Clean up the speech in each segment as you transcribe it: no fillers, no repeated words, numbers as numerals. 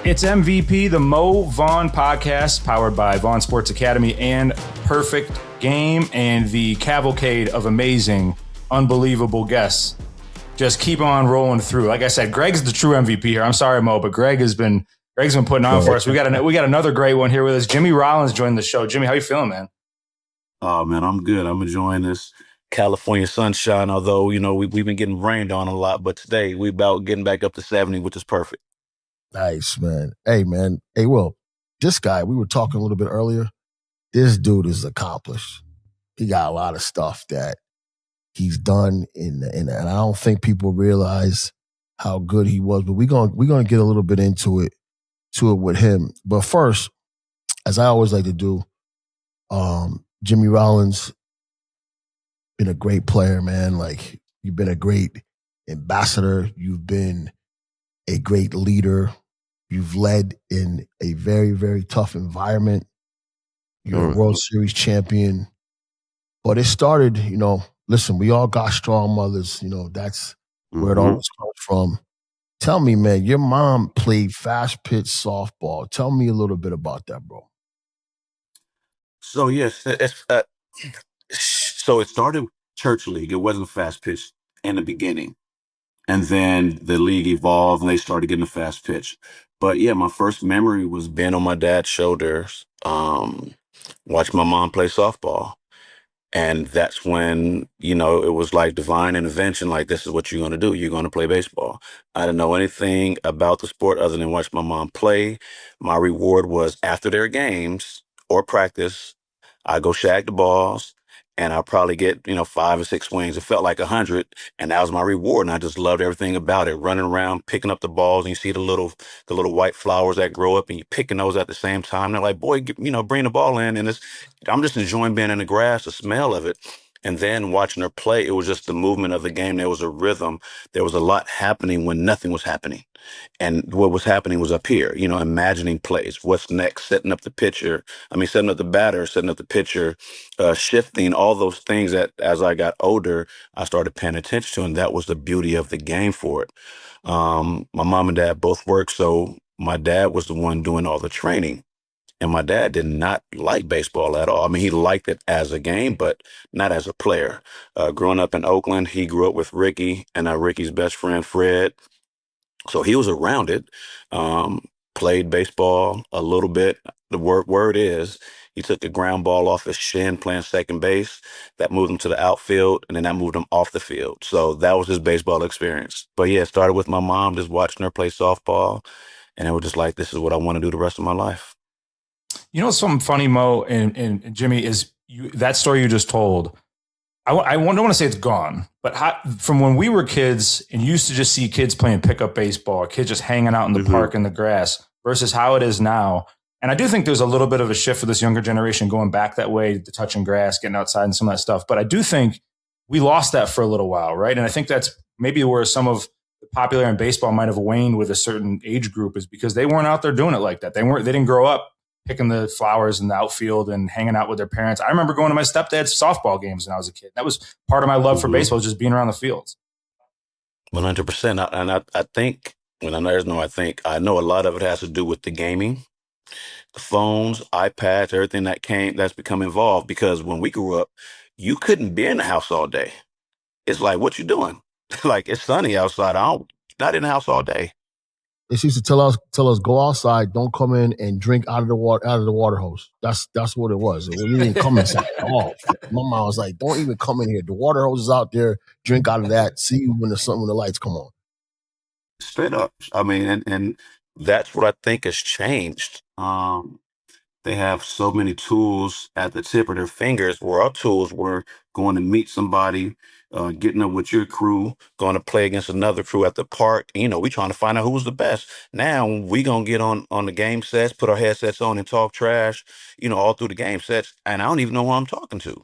It's MVP, the Mo Vaughn podcast, powered by Vaughn Sports Academy and Perfect Game, and the cavalcade of amazing, unbelievable guests. Just keep on rolling through. Like I said, Greg's the true MVP here. I'm sorry, Mo, but Greg's been putting on for us. We got another great one here with us. Jimmy Rollins joined the show. Jimmy, how you feeling, man? Oh, man, I'm good. I'm enjoying this California sunshine, although, we've been getting rained on a lot, but today we about getting back up to 70, which is perfect. Nice, man. Hey, man. Hey, Will, this guy, we were talking a little bit earlier. This dude is accomplished. He got a lot of stuff that he's done, and I don't think people realize how good he was. But we're gonna get a little bit into it with him. But first, as I always like to do, Jimmy Rollins been a great player, man. Like, you've been a great ambassador. You've been a great leader. You've led in a very, very tough environment. You're a World Series champion. But it started, listen, we all got strong mothers. That's where it always comes from. Tell me, man, your mom played fast pitch softball. Tell me a little bit about that, bro. So, yes, so it started church league. It wasn't fast pitch in the beginning. And then the league evolved and they started getting a fast pitch. But yeah, my first memory was being on my dad's shoulders, watching my mom play softball. And that's when, it was like divine intervention. Like, this is what you're going to do. You're going to play baseball. I didn't know anything about the sport other than watch my mom play. My reward was after their games or practice, I go shag the balls and I'll probably get, 5 or 6 swings. It felt like 100, and that was my reward. And I just loved everything about it. Running around, picking up the balls, and you see the little white flowers that grow up, and you're picking those at the same time. They're like, boy, bring the ball in. And I'm just enjoying being in the grass, the smell of it. And then watching her play, it was just the movement of the game. There was a rhythm. There was a lot happening when nothing was happening. And what was happening was up here, imagining plays. What's next? Setting up the batter, setting up the pitcher, shifting, all those things that as I got older, I started paying attention to. And that was the beauty of the game for it. My mom and dad both worked. So my dad was the one doing all the training. And my dad did not like baseball at all. I mean, he liked it as a game, but not as a player. Growing up in Oakland, he grew up with Ricky and Ricky's best friend, Fred. So he was around it, played baseball a little bit. The word is he took a ground ball off his shin playing second base. That moved him to the outfield, and then that moved him off the field. So that was his baseball experience. But yeah, it started with my mom, just watching her play softball. And it was just like, this is what I want to do the rest of my life. Something funny, Mo and Jimmy, is that story you just told. I don't want to say it's gone, but from when we were kids and you used to just see kids playing pickup baseball, kids just hanging out in the park in the grass versus how it is now. And I do think there's a little bit of a shift for this younger generation going back that way, the touching grass, getting outside and some of that stuff. But I do think we lost that for a little while, right? And I think that's maybe where some of the popular in baseball might have waned with a certain age group, is because they weren't out there doing it like that. They didn't grow up picking the flowers in the outfield and hanging out with their parents. I remember going to my stepdad's softball games when I was a kid. That was part of my love for baseball, just being around the fields. 100%. And I think, I know a lot of it has to do with the gaming, the phones, iPads, everything that's become involved. Because when we grew up, you couldn't be in the house all day. It's like, what you doing? Like, it's sunny outside. Not in the house all day. They used to tell us go outside, don't come in and drink out of the water hose. That's what it was. We didn't come inside at all. My mom was like, don't even come in here. The water hose is out there. Drink out of that. See you when the lights come on. Straight up. I mean, and that's what I think has changed. They have so many tools at the tip of their fingers, where our tools were going to meet somebody, getting up with your crew, going to play against another crew at the park. We trying to find out who's the best. Now we going to get on the game sets, put our headsets on and talk trash, all through the game sets. And I don't even know who I'm talking to.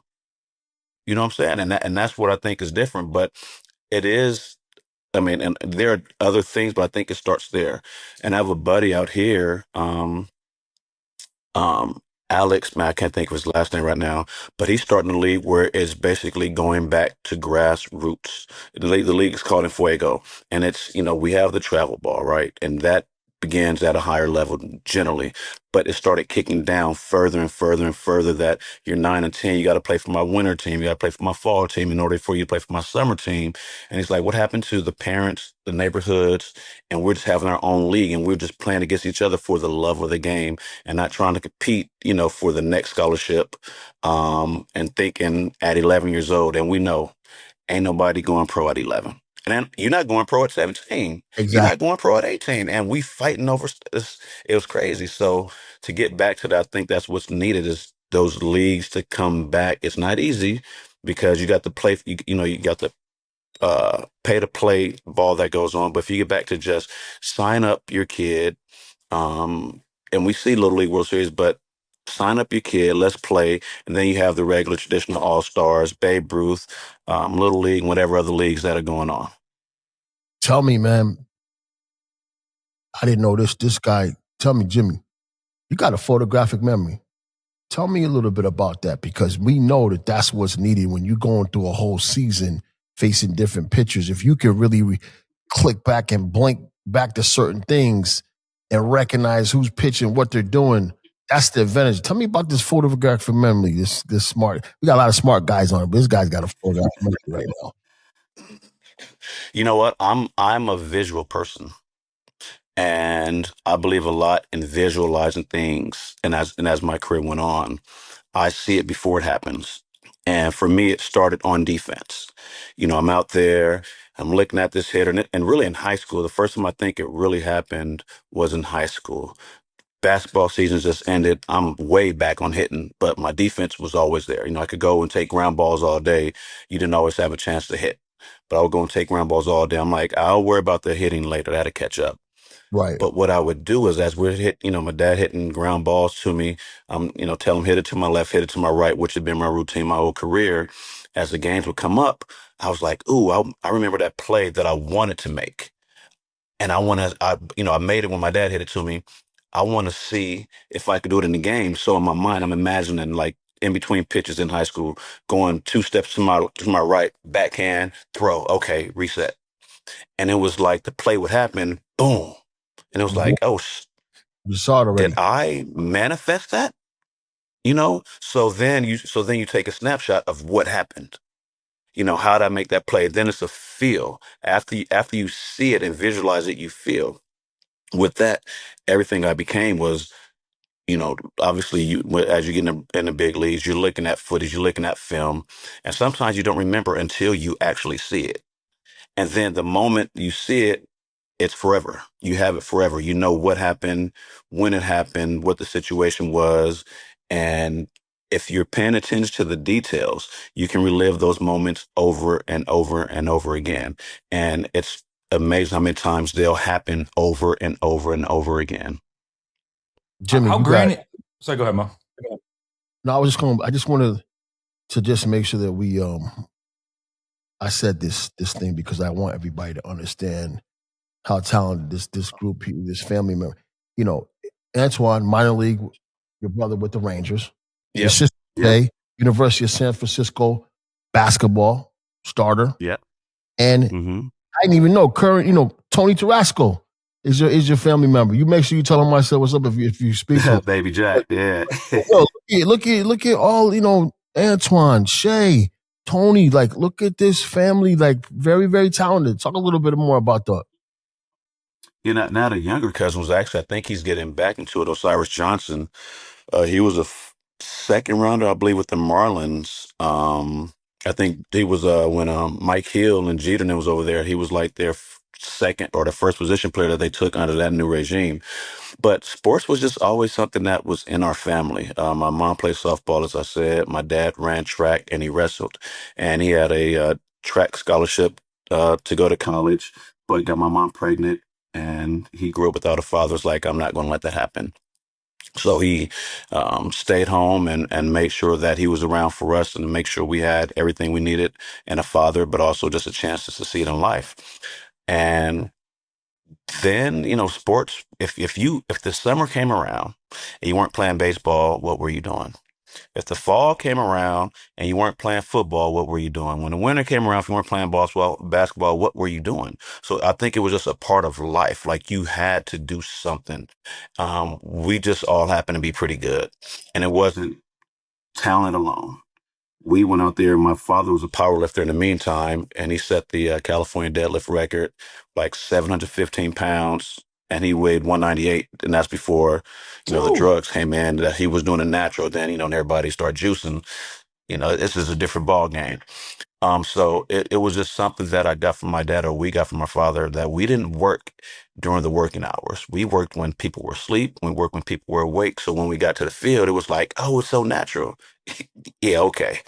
You know what I'm saying? And that's what I think is different. But it is, and there are other things, but I think it starts there. And I have a buddy out here, Alex, man, I can't think of his last name right now, but he's starting a league where it's basically going back to grassroots. The league is called Fuego, and it's, we have the travel ball, right? And that begins at a higher level generally, but it started kicking down further and further and further that you're 9 and 10, you got to play for my winter team, you got to play for my fall team in order for you to play for my summer team. And he's like, what happened to the parents, the neighborhoods, and we're just having our own league and we're just playing against each other for the love of the game and not trying to compete, for the next scholarship, and thinking at 11 years old, and we know ain't nobody going pro at 11. And then you're not going pro at 17. You're not Exactly. going pro at 18. And we fighting over this. It was crazy. So to get back to that, I think that's what's needed is those leagues to come back. It's not easy because you got to play, you got to pay to play ball that goes on. But if you get back to just sign up your kid, and we see Little League World Series, but sign up your kid, let's play. And then you have the regular traditional All-Stars, Babe Ruth, Little League, and whatever other leagues that are going on. Tell me, man, I didn't know this guy. Tell me, Jimmy, you got a photographic memory. Tell me a little bit about that because we know that that's what's needed when you're going through a whole season facing different pitchers. If you can really click back and blink back to certain things and recognize who's pitching, what they're doing, that's the advantage. Tell me about this photographic memory, this smart. We got a lot of smart guys on it, but this guy's got a photographic memory right now. You know what? I'm a visual person. And I believe a lot in visualizing things. And as my career went on, I see it before it happens. And for me, it started on defense. I'm out there, I'm looking at this hitter, and really in high school, the first time I think it really happened was in high school. Basketball season just ended. I'm way back on hitting, but my defense was always there. I could go and take ground balls all day. You didn't always have a chance to hit, but I would go and take ground balls all day. I'm like, I'll worry about the hitting later. That'll catch up. Right. But what I would do is as we're my dad hitting ground balls to me, tell him hit it to my left, hit it to my right, which had been my routine my whole career. As the games would come up, I was like, ooh, I remember that play that I wanted to make. And I made it when my dad hit it to me. I want to see if I could do it in the game. So in my mind, I'm imagining like in between pitches in high school, going 2 steps to my right, backhand, throw, okay, reset. And it was like the play would happen, boom. And it was like, oh, You saw it already. did I manifest that? So then you take a snapshot of what happened. How did I make that play? Then it's a feel. After you see it and visualize it, you feel. With that, everything I became was, obviously as you get in the big leagues, you're looking at footage, you're looking at film, and sometimes you don't remember until you actually see it. And then the moment you see it, it's forever. You have it forever. You know what happened, when it happened, what the situation was. And if you're paying attention to the details, you can relive those moments over and over and over again. And it's amazing how many times they'll happen over and over and over again. Jimmy, How you got. granular? Sorry, go ahead, Mo. No, I just wanted to just make sure that we I said this thing because I want everybody to understand how talented this group, this family member. Antoine, minor league, your brother with the Rangers. Your Yep. sister, Yep. University of San Francisco basketball starter. Yep. And Mm-hmm. I didn't even know current, Tony Tarasco is your family member. You make sure you tell him I said what's up if you speak up. Baby Jack, yeah. Look at all, Antoine, Shay, Tony, like look at this family, like very, very talented. Talk a little bit more about that. Now the younger cousin was actually, I think he's getting back into it. Osiris Johnson. He was a second rounder, I believe, with the Marlins. I think he was when Mike Hill and Jeter was over there. He was like their second or the first position player that they took under that new regime. But sports was just always something that was in our family. My mom played softball, as I said. My dad ran track and he wrestled, and he had a track scholarship to go to college, but got my mom pregnant, and he grew up without a father. It's like, I'm not going to let that happen. So he stayed home and made sure that he was around for us and make sure we had everything we needed and a father, but also just a chance to succeed in life. And then, sports, if the summer came around and you weren't playing baseball, what were you doing? If the fall came around and you weren't playing football, what were you doing? When the winter came around, if you weren't playing basketball, what were you doing? So I think it was just a part of life. Like you had to do something. We just all happened to be pretty good. And it wasn't talent alone. We went out there. My father was a power lifter in the meantime, and he set the California deadlift record, like 715 pounds, and he weighed 198. And that's before, the Ooh. drugs came in. That he was doing a natural. Then, and everybody started juicing. This is a different ball game. So it was just something that I got from my dad, or we got from my father, that we didn't work during the working hours. We worked when people were asleep. We worked when people were awake. So when we got to the field, it was like, oh, it's so natural. Yeah, okay.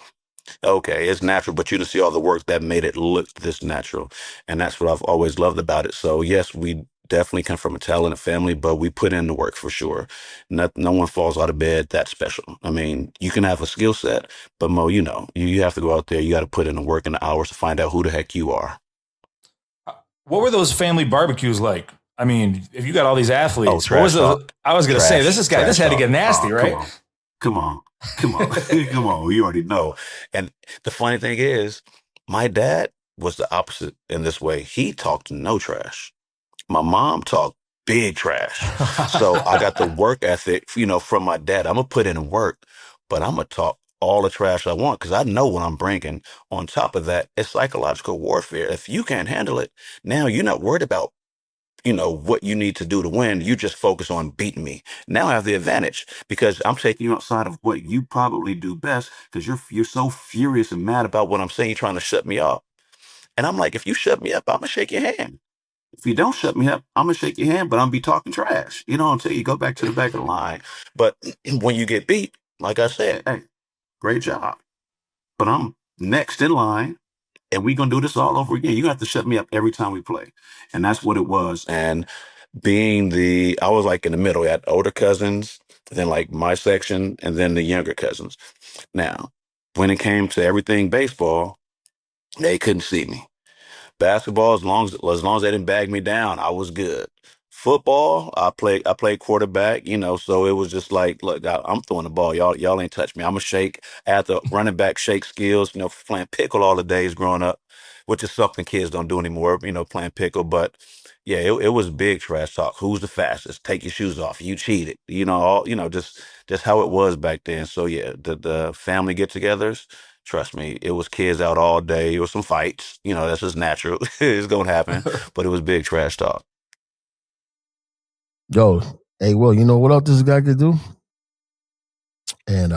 Okay, it's natural, but you didn't see all the work that made it look this natural. And that's what I've always loved about it. So yes, we definitely come from a talented family, but we put in the work for sure. No one falls out of bed that special. I mean, you can have a skill set, but Mo, you have to go out there. You got to put in the work and the hours to find out who the heck you are. What were those family barbecues like? I mean, if you got all these Oh, athletes, what was trash the? talk. I was gonna say this Trash had to talk. get nasty, Oh, right? come on, come on, come on. You already know. And the funny thing is, my dad was the opposite in this way. He talked no trash. My mom talked big trash. So I got the work ethic, from my dad. I'm gonna put in work, but I'm gonna talk all the trash I want because I know what I'm bringing. On top of that, it's psychological warfare. If you can't handle it, now you're not worried about what you need to do to win. You just focus on beating me. Now I have the advantage because I'm taking you outside of what you probably do best because you're so furious and mad about what I'm saying. You're trying to shut me up. And I'm like, if you shut me up, I'm gonna shake your hand. If you don't shut me up, I'm gonna shake your hand, but I'm gonna be talking trash. Until you go back to the back of the line. But when you get beat, like I said, hey, great job. But I'm next in line and we're gonna do this all over again. You have to shut me up every time we play. And that's what it was. And I was like in the middle. I had older cousins, then like my section, and then the younger cousins. Now, when it came to everything baseball, they couldn't see me. Basketball, as long as they didn't bag me down, I was good. Football, I played quarterback, so it was just like, look, I'm throwing the ball. Y'all ain't touch me. I'm a shake. I had the running back shake skills, playing pickle all the days growing up, which is something kids don't do anymore, playing pickle. But yeah, it was big trash talk. Who's the fastest? Take your shoes off. You cheated. Just how it was back then. So yeah, the family get-togethers. Trust me, it was kids out all day. It was some fights. That's just natural. It's gonna happen. But it was big trash talk. Yo, hey, Will, you know what else this guy could do? And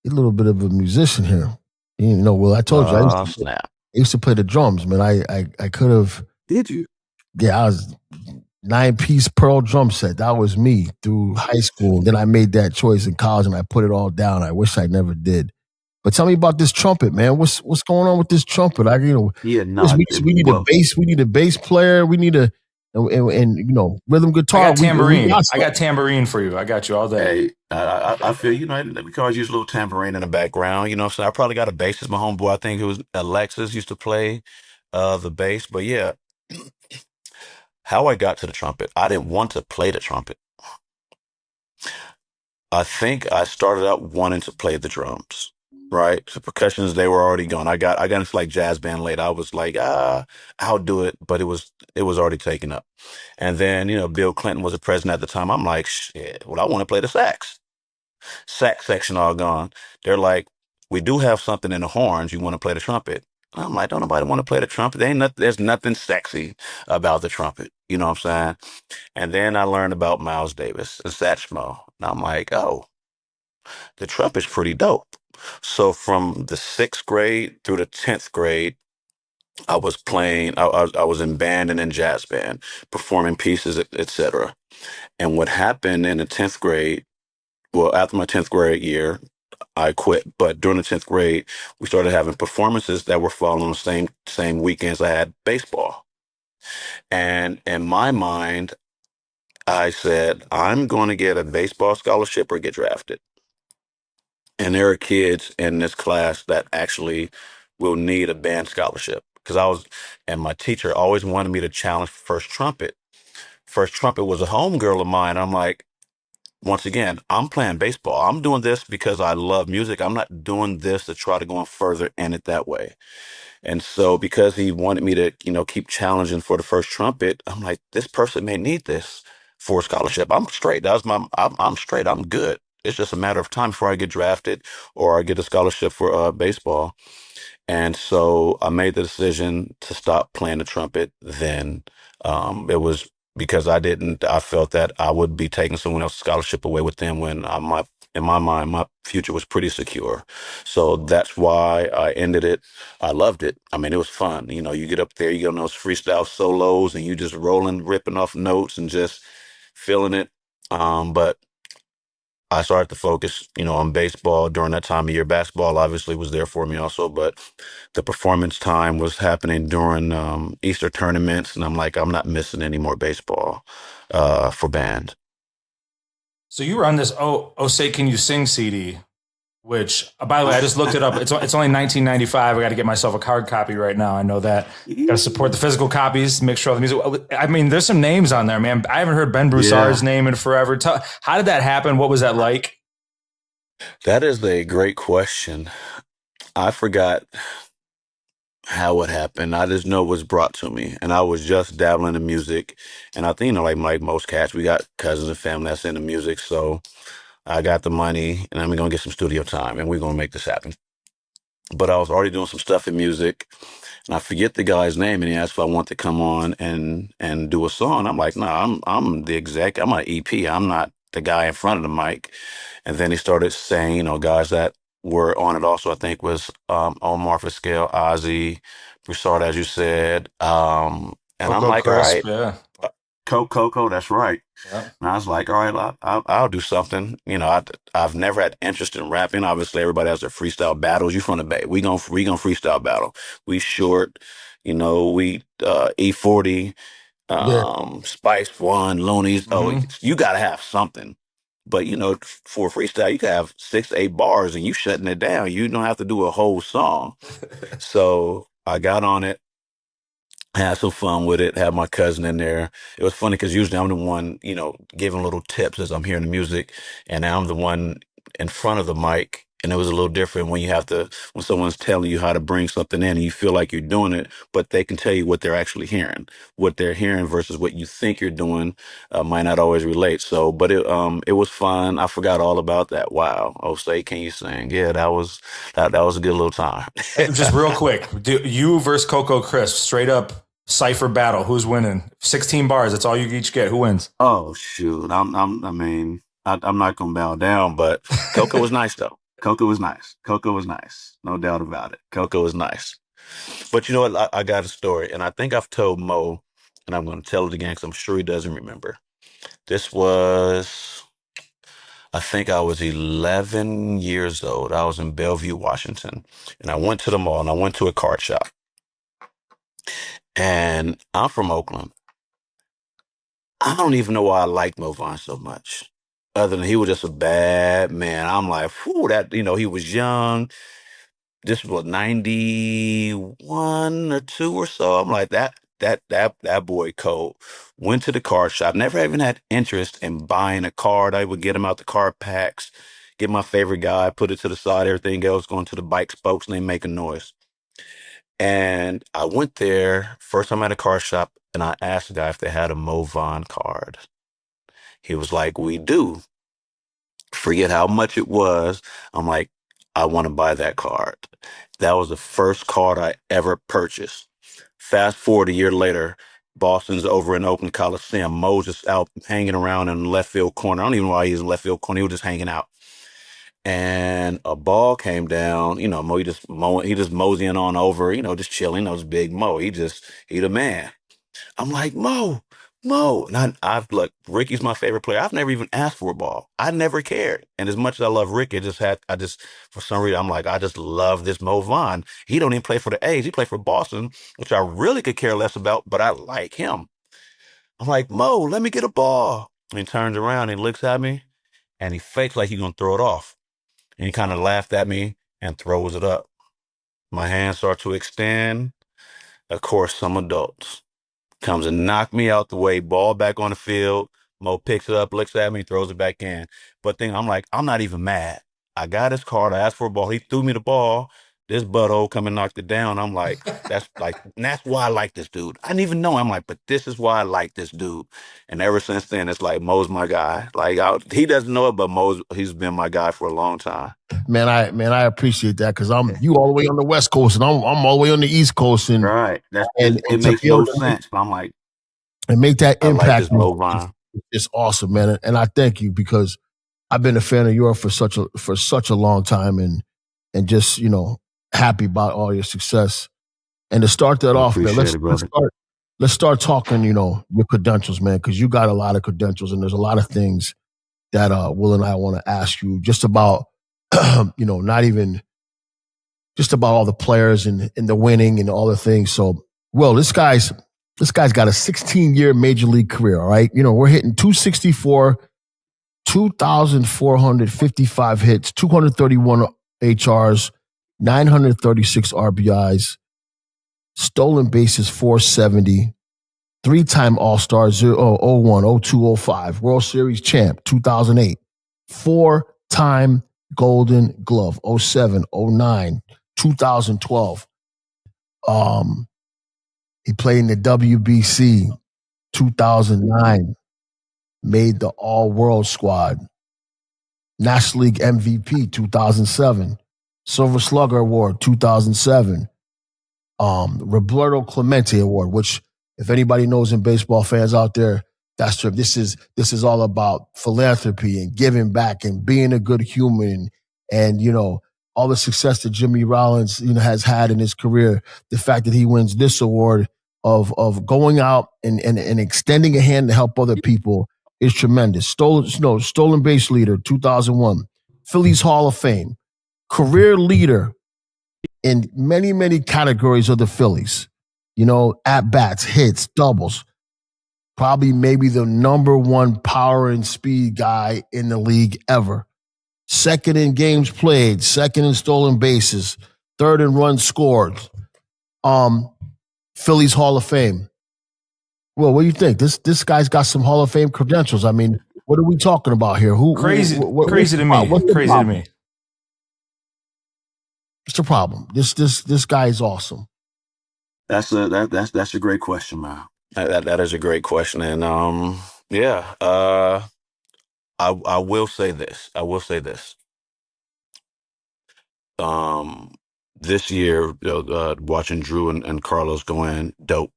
he's a little bit of a musician here. Will, I told you Oh, snap. I used to play the drums, man. I could have. Did you? Yeah, I was 9-piece pearl drum set. That was me through high school. Then I made that choice in college and I put it all down. I wish I never did. But tell me about this trumpet, man. What's going on with this trumpet? Yeah, We need a well, bass. We need a bass player. We need rhythm I guitar. got tambourine. I stuff. got tambourine for you. I got you all day. hey, I feel, we could always use a little tambourine in the background, so I probably got a bassist. My homeboy, I think it was Alexis, used to play the bass. But yeah, how I got to the trumpet, I didn't want to play the trumpet. I think I started out wanting to play the drums, right? The percussions, they were already gone. I got into like jazz band late. I was like, I'll do it, but it was already taken up. And then, Bill Clinton was the president at the time. I'm like, shit, well, I want to play the sax section all gone. They're like, we do have something in the horns. You want to play the trumpet? I'm like, don't nobody want to play the trumpet. There's nothing sexy about the trumpet. You know what I'm saying? And then I learned about Miles Davis and Satchmo. And I'm like, oh, the trumpet's pretty dope. So from the 6th grade through the 10th grade, I was playing, I was in band and in jazz band, performing pieces, etc. And what happened in the 10th grade, well, after my 10th grade year, I quit. But during the 10th grade, we started having performances that were falling on the same weekends I had baseball. And in my mind, I said, I'm going to get a baseball scholarship or get drafted. And there are kids in this class that actually will need a band scholarship and my teacher always wanted me to challenge First Trumpet. First Trumpet was a homegirl of mine. I'm like, once again, I'm playing baseball. I'm doing this because I love music. I'm not doing this to try to go on further in it that way. And so because he wanted me to, keep challenging for the first trumpet, I'm like, this person may need this for a scholarship. I'm straight. I'm straight. I'm good. It's just a matter of time before I get drafted or I get a scholarship for baseball. And so I made the decision to stop playing the trumpet then. It was because I felt that I would be taking someone else's scholarship away with them when in my mind, my future was pretty secure. So that's why I ended it. I loved it. I mean, it was fun. You get up there, you get on those freestyle solos and you just rolling, ripping off notes and just feeling it. But I started to focus, on baseball during that time of year. Basketball obviously was there for me also, but the performance time was happening during Easter tournaments, and I'm like, I'm not missing any more baseball for band. So you were on this Oh Say Can You Sing CD, which by the way, I just looked it up. It's only 1995. I got to get myself a hard copy right now. I know that. Got to support the physical copies. Make sure all the music. I mean, there's some names on there, man. I haven't heard Ben Broussard's name in forever. How did that happen? What was that like? That is a great question. I forgot how it happened. I just know it was brought to me, and I was just dabbling in music. And I think, like most cats, we got cousins and family that's into music. So I got the money, and I'm gonna get some studio time, and we're gonna make this happen. But I was already doing some stuff in music, and I forget the guy's name, and he asked if I want to come on and do a song. I'm like, no, I'm the exec. I'm an EP. I'm not the guy in front of the mic. And then he started saying, guys that were on it also, I think was Omar for Scale, Ozzy, Broussard, as you said. And I'm Coco like, all Crisp, right, yeah. Coco, that's right. Yeah. And I was like, all right, I'll do something. I've never had interest in rapping. Obviously, everybody has their freestyle battles. You from the Bay? We gonna freestyle battle. We short, we E40, Yeah. Spice One, Loonies. Oh, Hmm. you gotta have something. But for freestyle, you can have 6, 8 bars and you shutting it down. You don't have to do a whole song. So I got on it, had some fun with it, had my cousin in there. It was funny because usually I'm the one, giving little tips as I'm hearing the music, and now I'm the one in front of the mic. And it was a little different when someone's telling you how to bring something in and you feel like you're doing it, but they can tell you what they're actually hearing. What they're hearing versus what you think you're doing might not always relate. So, but it was fun. I forgot all about that. Wow. Oh, say, can you sing? Yeah, that was a good little time. Just real quick, do you versus Coco Crisp, straight up cipher battle. Who's winning? 16 bars. That's all you each get. Who wins? Oh shoot! I mean, I'm not gonna bow down, but Coco was nice though. Coco was nice. Coco was nice. No doubt about it. Coco was nice. But you know what? I got a story, and I think I've told Mo, and I'm gonna tell it again because I'm sure he doesn't remember. This was, I think I was 11 years old. I was in Bellevue, Washington, and I went to the mall and I went to a card shop. And I'm from Oakland. I don't even know why I liked Mo Vaughn so much. Other than he was just a bad man. I'm like, whew, he was young. This was 91 or 2 or so. I'm like, that boy cold. Went to the card shop. Never even had interest in buying a card. I would get him out the card packs, get my favorite guy, put it to the side, everything else going to the bike spokes and they make a noise. And I went there, first time at a car shop, and I asked the guy if they had a Mo Vaughn card. He was like, we do. Forget how much it was. I'm like, I want to buy that card. That was the first card I ever purchased. Fast forward a year later, Boston's over in Oakland Coliseum. Mo's just out hanging around in the left field corner. I don't even know why he's in the left field corner. He was just hanging out. And a ball came down, Mo, he just moseying on over, just chilling. That was big Mo. He the man. I'm like, Mo. And I've look, Ricky's my favorite player. I've never even asked for a ball. I never cared. And as much as I love Ricky, for some reason, I'm like, I just love this Mo Vaughn. He don't even play for the A's. He played for Boston, which I really could care less about, but I like him. I'm like, Mo, let me get a ball. And he turns around and he looks at me and he fakes like he's going to throw it off. And he kind of laughed at me and throws it up. My hands start to extend. Of course, some adults comes and knock me out the way, ball back on the field. Mo picks it up, looks at me, throws it back in. But then I'm like, I'm not even mad. I got his card. I asked for a ball. He threw me the ball. This butthole come and knocked it down. I'm like, and that's why I like this dude. I didn't even know. I'm like, but this is why I like this dude. And ever since then, it's like Mo's my guy. Like he doesn't know it, but he's been my guy for a long time. I appreciate that because you all the way on the West Coast and I'm all the way on the East Coast Right. It and to makes be able no to make, sense. But I'm like, and make that I like impact this Mo Vaughn. is awesome, man. And I thank you because I've been a fan of yours for such a long time and just happy about all your success. And to start that I off, man, appreciate it, brother. let's start talking, your credentials, man, because you got a lot of credentials and there's a lot of things that Will and I want to ask you just about, not even just about all the players and the winning and all the things. So, Will, this guy's got a 16-year major league career. All right, we're hitting 264, 2,455 hits, 231 HRs, 936 RBIs, stolen bases 470, three-time All-Star 01, 02, 05, World Series champ 2008, four-time Golden Glove 07, 09, 2012. He played in the WBC 2009, made the All-World squad, National League MVP 2007, Silver Slugger Award 2007, Roberto Clemente Award, which if anybody knows in baseball fans out there, that's true. This is all about philanthropy and giving back and being a good human and all the success that Jimmy Rollins has had in his career. The fact that he wins this award of going out and extending a hand to help other people is tremendous. Stolen base leader 2001, Phillies Hall of Fame, career leader in many, many categories of the Phillies. At bats, hits, doubles. Probably maybe the number one power and speed guy in the league ever. Second in games played, second in stolen bases, third in runs scored. Phillies Hall of Fame. Well, what do you think? This guy's got some Hall of Fame credentials. I mean, what are we talking about here? Crazy to me. What's the Crazy to problem? me. What's the problem? This guy is awesome. That's a great question, man. That is a great question, and yeah. I will say this. I will say this. Um, this year, watching Drew and Carlos go in, dope.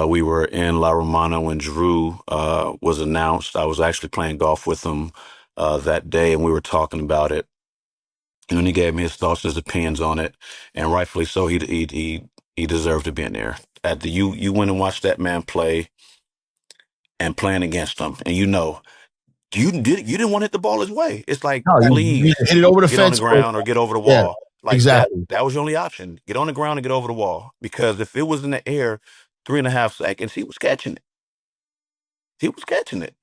We were in La Romana when Drew was announced. I was actually playing golf with him that day, and we were talking about it. And he gave me his thoughts, his opinions on it, and rightfully so. He deserved to be in there. You went and watched that man play and playing against him, and you didn't want to hit the ball his way. It's like, No, you please hit it over the get on the fence. ground or get over the Yeah, wall. Like that. exactly. That was your only option. Get on the ground and get over the wall. Because if it was in the air 3.5 seconds, he was catching it. He was catching it.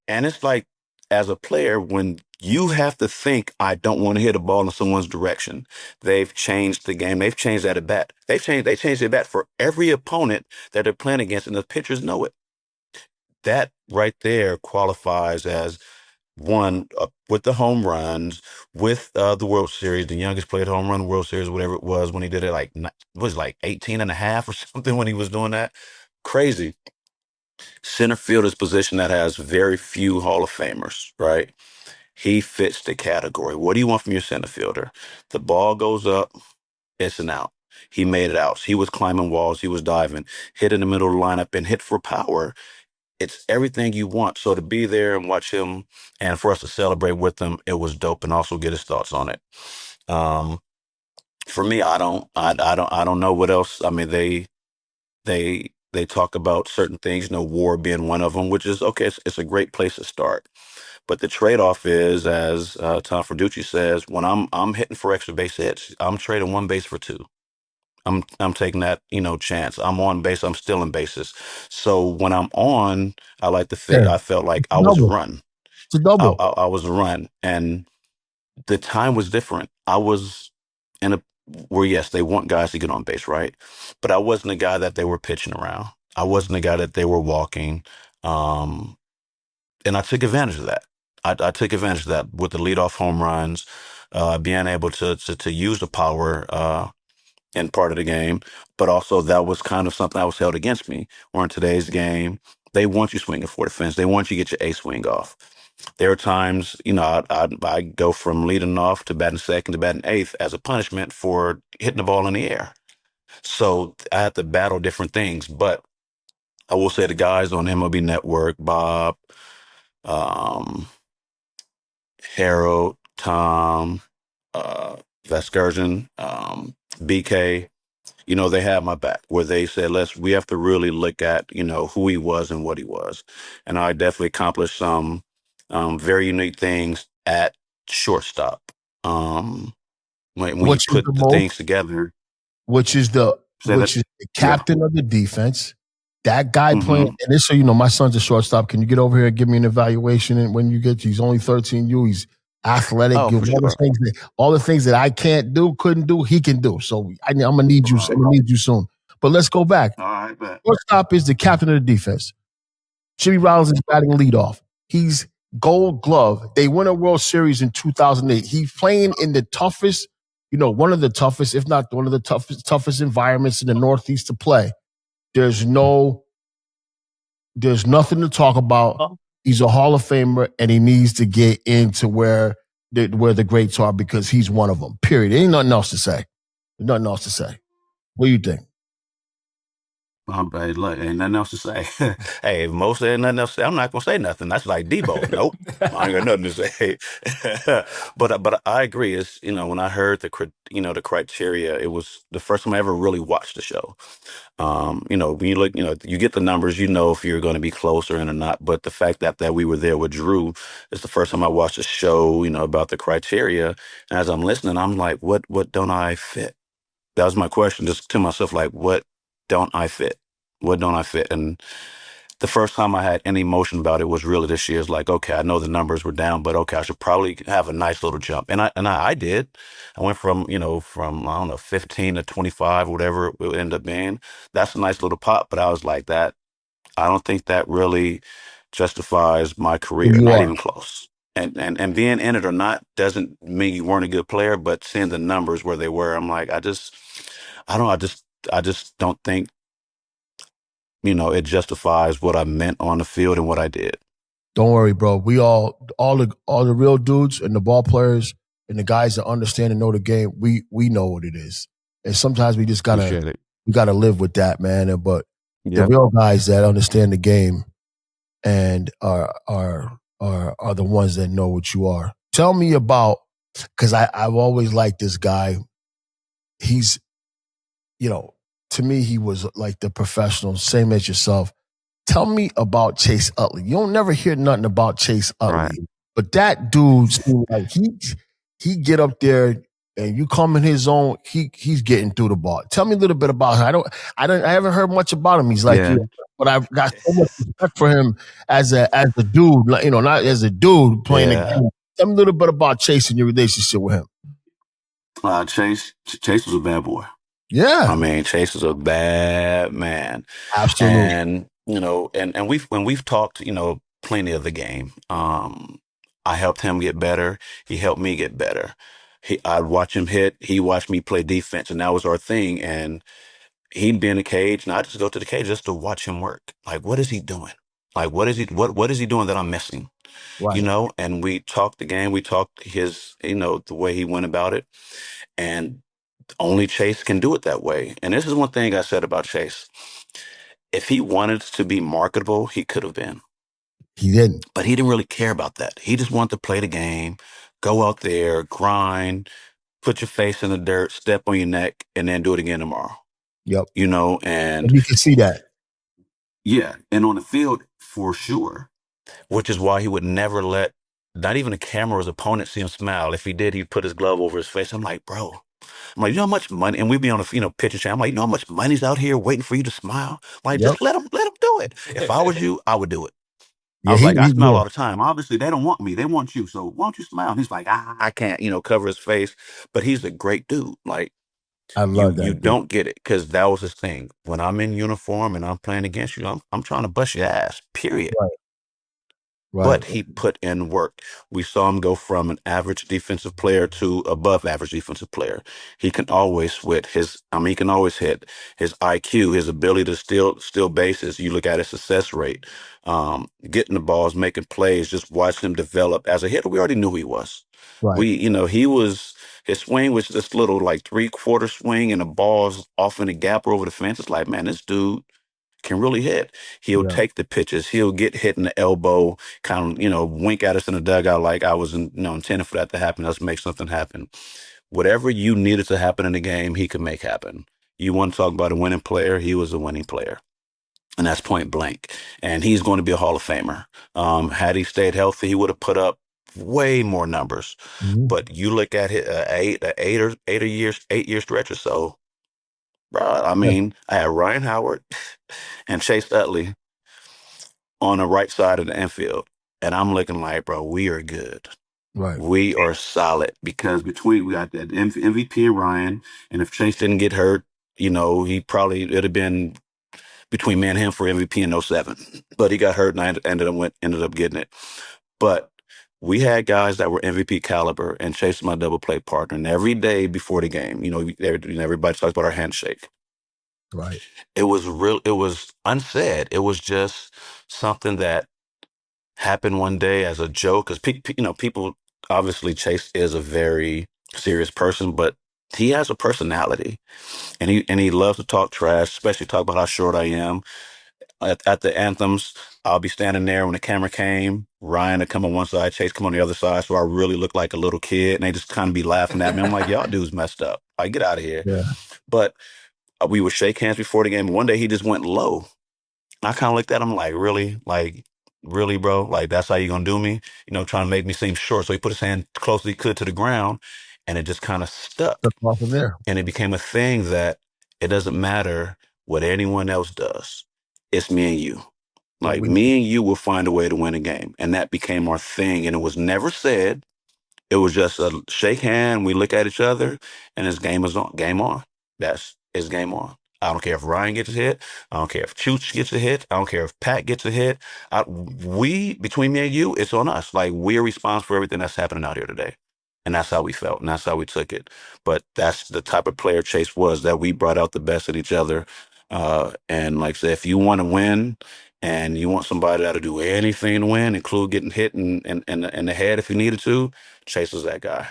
And it's like, as a player, when you have to think, I don't want to hit a ball in someone's direction, they've changed the game. They've changed that at bat. They changed the bat for every opponent that they're playing against, and the pitchers know it. That right there qualifies as one with the home runs, with the World Series, the youngest played home run World Series, whatever it was when he did it, like 18 and a half or something when he was doing that. Crazy. Center field is a position that has very few Hall of Famers, right? He fits the category. What do you want from your center fielder? The ball goes up, it's an out. He made it out. He was climbing walls, he was diving, hit in the middle of the lineup and hit for power. It's everything you want. So to be there and watch him and for us to celebrate with him, it was dope, and also get his thoughts on it. Um, for me, I don't know what else. I mean, they talk about certain things, war being one of them, which is okay. It's a great place to start. But the trade-off is, as Tom Ferducci says, when I'm hitting for extra base hits, I'm trading one base for two. I'm taking that, chance. I'm on base. I'm stealing bases. So when I'm on, I like to think Yeah, I felt like it's a I was a double. run. It's a I, double. I, I was a run, and the time was different. I was in a where yes, they want guys to get on base, right? But I wasn't a guy that they were pitching around. I wasn't a guy that they were walking. Um, I took advantage of that. I took advantage of that with the leadoff home runs, being able to use the power in part of the game, but also that was kind of something that was held against me. Or in today's game, they want you swinging for the fence. They want you to get your A swing off. There are times, I go from leading off to batting second to batting eighth as a punishment for hitting the ball in the air. So I had to battle different things. But I will say the guys on MLB Network, Bob, um, Harold, Tom, Vasgersian, BK, they had my back where they said, we have to really look at, who he was and what he was. And I definitely accomplished some very unique things at shortstop. When you Which is put the the most, things together, which is the say that, yeah. captain of the defense. That guy playing, hmm and this, so my son's a shortstop. Can you get over here and give me an evaluation? And when you get, he's only 13U. He's athletic. Oh, for sure. All the things that I can't do, couldn't do, he can do. So I'm gonna need you. Right. I'm gonna need you soon. But let's go back. All right, bet. Shortstop is the captain of the defense. Jimmy Rollins is batting leadoff. He's Gold Glove. They win a World Series in 2008. He's playing in the toughest, one of the toughest, if not one of the toughest environments in the Northeast to play. There's nothing to talk about. He's a Hall of Famer, and he needs to get into where the greats are because he's one of them. Period. Ain't nothing else to say. There's nothing else to say. What do you think? Hey, look, ain't nothing else to say. Hey, if Mo said nothing else to say, I'm not gonna say nothing. That's like Debo. Nope, I ain't got nothing to say. But I agree. It's when I heard the criteria, it was the first time I ever really watched the show. When you look, you get the numbers, if you're going to be closer in or not. But the fact that we were there with Drew is the first time I watched a show, about the criteria. And as I'm listening, I'm like, what don't I fit? That was my question, just to myself, like, what don't I fit? What don't I fit? And the first time I had any emotion about it was really this year. It's like, okay, I know the numbers were down, but okay, I should probably have a nice little jump. And I did. I went from I don't know, 15 to 25, whatever it ended up being. That's a nice little pop, but I was like that. I don't think that really justifies my Who career, you not are. even close. And being in it or not doesn't mean you weren't a good player, but seeing the numbers where they were, I'm like, I don't, I just don't think, it justifies what I meant on the field and what I did. Don't worry, bro. We all the real dudes and the ball players and the guys that understand and know the game, we know what it is. And sometimes we just Appreciate it. gotta live with that, man. But the Yep. real guys that understand the game and are the ones that know what you are. Tell me about, because I've always liked this guy. He's, to me, he was like the professional, same as yourself. Tell me about Chase Utley. You don't never hear nothing about Chase Utley, Right. but that dude seemed like he get up there and you come in his zone, he's getting through the ball. Tell me a little bit about him. I haven't heard much about him. He's like Yeah. you, but I've got so much respect for him as a dude, like, not as a dude playing the Yeah. game. Tell me a little bit about Chase and your relationship with him. Chase was a bad boy. Yeah, I mean, Chase is a bad man. absolutely. And, and we've talked, plenty of the game. I helped him get better. He helped me get better. I'd watch him hit. He watched me play defense, and that was our thing. And he'd be in the cage, and I'd just go to the cage just to watch him work. Like, what is he doing? Like, what is he doing that I'm missing? Right. And we talked the game. We talked his, the way he went about it. And only Chase can do it that way. And this is one thing I said about Chase. If he wanted to be marketable, he could have been. He didn't. But he didn't really care about that. He just wanted to play the game, go out there, grind, put your face in the dirt, step on your neck, and then do it again tomorrow. Yep. And And you can see that. yeah, and on the field for sure. Which is why he would never let not even the camera or his opponent see him smile. If he did, he'd put his glove over his face. I'm like, bro. I'm like, you know how much money, and we'd be on a pitching channel. I'm like, you know how much money's out here waiting for you to smile? Like, Yep. just let him do it. If I was you, I would do it. I Yeah, was like, I smile yeah. all the time. Obviously, they don't want me. They want you. So why don't you smile? And he's like, I can't, cover his face. But he's a great dude. Like, I you love that dude. don't get it because that was his thing. When I'm in uniform and I'm playing against you, I'm trying to bust your ass. Period. Right. Right. but he put in work. We saw him go from an average defensive player to above average defensive player. He can always switch he can always hit. His IQ, his ability to steal bases. You look at his success rate, getting the balls, making plays, just watch him develop as a hitter. We already knew who he was. Right. His swing was this little like 3/4 swing and the ball's off in the gap or over the fence. It's like, man, this dude can really hit. He'll Yeah. take the pitches. He'll get hit in the elbow, kind of, wink at us in the dugout like I was intending for that to happen. Let's make something happen. Whatever you needed to happen in the game, he could make happen. You want to talk about a winning player? He was a winning player. And that's point blank. And he's going to be a Hall of Famer. Had he stayed healthy, he would have put up way more numbers. Mhm. But you look at it, 8 year stretch or so, bro. I Yeah. mean, I had Ryan Howard and Chase Utley on the right side of the infield. And I'm looking like, bro, we are good. Right. We are solid because we got that MVP in Ryan. And if Chase didn't get hurt, it'd have been between me and him for MVP in '07. But he got hurt and I ended up getting it. But we had guys that were MVP caliber and Chase was my double play partner. And every day before the game, everybody talks about our handshake. Right. It was real. It was unsaid. It was just something that happened one day as a joke. Because people obviously Chase is a very serious person, but he has a personality, and he loves to talk trash, especially talk about how short I am. At the anthems, I'll be standing there when the camera came. Ryan would come on one side, Chase come on the other side, so I really look like a little kid, and they just kind of be laughing at me. I'm like, y'all dudes messed up. Like, get out of here. Yeah. But we would shake hands before the game. And one day he just went low. I kind of looked at him like, really? Like, really, bro? Like, that's how you gonna do me? Trying to make me seem short. So he put his hand close as he could to the ground, and it just kind of stuck. Took off from there. And it became a thing that it doesn't matter what anyone else does. It's me and you. Yeah, Like, me and you will find a way to win a game. And that became our thing. And it was never said. It was just a shake hand. We look at each other, and his game is on. Game on. That's his game on. I don't care if Ryan gets a hit. I don't care if Chooch gets a hit. I don't care if Pat gets a hit. Between me and you, it's on us. Like, we're responsible for everything that's happening out here today. And that's how we felt, and that's how we took it. But that's the type of player Chase was, that we brought out the best in each other. And like I said, if you want to win and you want somebody that'll do anything to win, include getting hit in the head if you needed to, Chase was that guy.